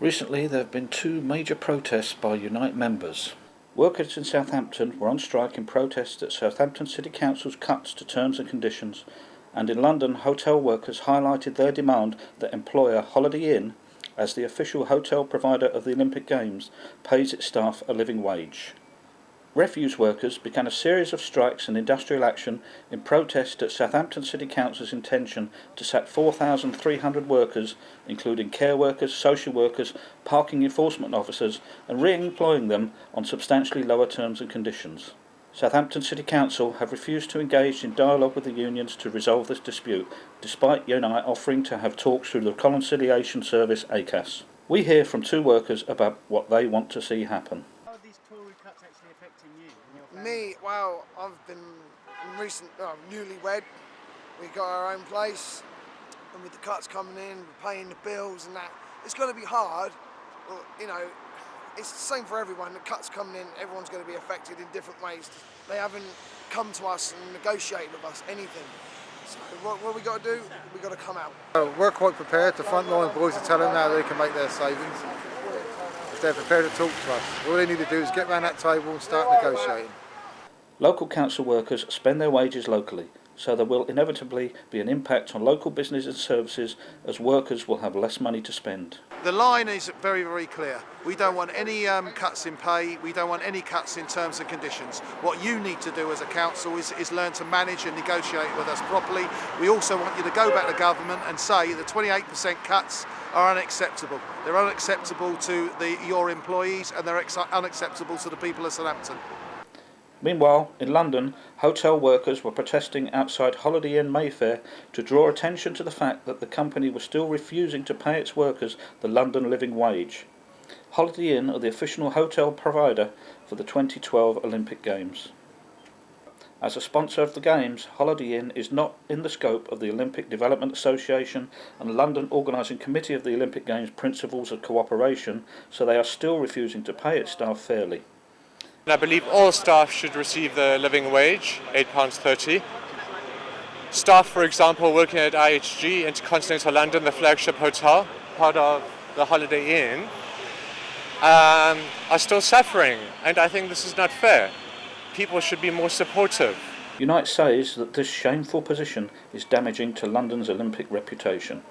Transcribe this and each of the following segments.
Recently there have been two major protests by Unite members. Workers in Southampton were on strike in protest at Southampton City Council's cuts to terms and conditions, and in London hotel workers highlighted their demand that employer Holiday Inn, as the official hotel provider of the Olympic Games, pays its staff a living wage. Refuse workers began a series of strikes and industrial action in protest at Southampton City Council's intention to sack 4,300 workers, including care workers, social workers, parking enforcement officers, and re-employing them on substantially lower terms and conditions. Southampton City Council have refused to engage in dialogue with the unions to resolve this dispute, despite Unite offering to have talks through the Conciliation Service ACAS. We hear from two workers about what they want to see happen. How are these Tory cuts actually affecting you and your family? Me, well, I've been newlywed. We got our own place, and with the cuts coming in, we're paying the bills and that, it's going to be hard. Well, it's the same for everyone. The cuts coming in, everyone's going to be affected in different ways. They haven't come to us and negotiated with us anything. So what we got to do, we got to come out. We're quite prepared. The frontline boys are telling them how they can make their savings. If they're prepared to talk to us, all they need to do is get round that table and start negotiating. Local council workers spend their wages locally, so there will inevitably be an impact on local business and services, as workers will have less money to spend. The line is very, very clear. We don't want any cuts in pay, we don't want any cuts in terms and conditions. What you need to do as a council is learn to manage and negotiate with us properly. We also want you to go back to government and say that 28% cuts are unacceptable. They're unacceptable to your employees, and they're unacceptable to the people of Southampton. Meanwhile, in London, hotel workers were protesting outside Holiday Inn Mayfair to draw attention to the fact that the company was still refusing to pay its workers the London living wage. Holiday Inn are the official hotel provider for the 2012 Olympic Games. As a sponsor of the Games, Holiday Inn is not in the scope of the Olympic Development Association and London Organising Committee of the Olympic Games Principles of Cooperation, so they are still refusing to pay its staff fairly. I believe all staff should receive the living wage, £8.30. Staff, for example, working at IHG, Intercontinental London, the flagship hotel, part of the Holiday Inn, are still suffering, and I think this is not fair. People should be more supportive. Unite says that this shameful position is damaging to London's Olympic reputation.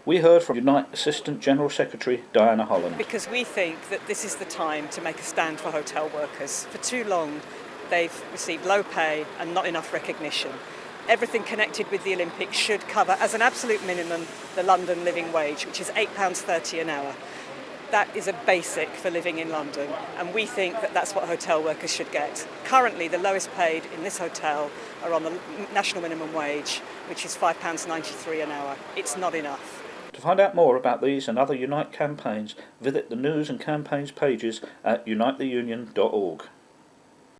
We heard from Unite Assistant General Secretary Diana Holland. Because we think that this is the time to make a stand for hotel workers. For too long, they've received low pay and not enough recognition. Everything connected with the Olympics should cover, as an absolute minimum, the London living wage, which is £8.30 an hour. That is a basic for living in London, and we think that that's what hotel workers should get. Currently, the lowest paid in this hotel are on the national minimum wage, which is £5.93 an hour. It's not enough. To find out more about these and other Unite campaigns, visit the news and campaigns pages at unitetheunion.org.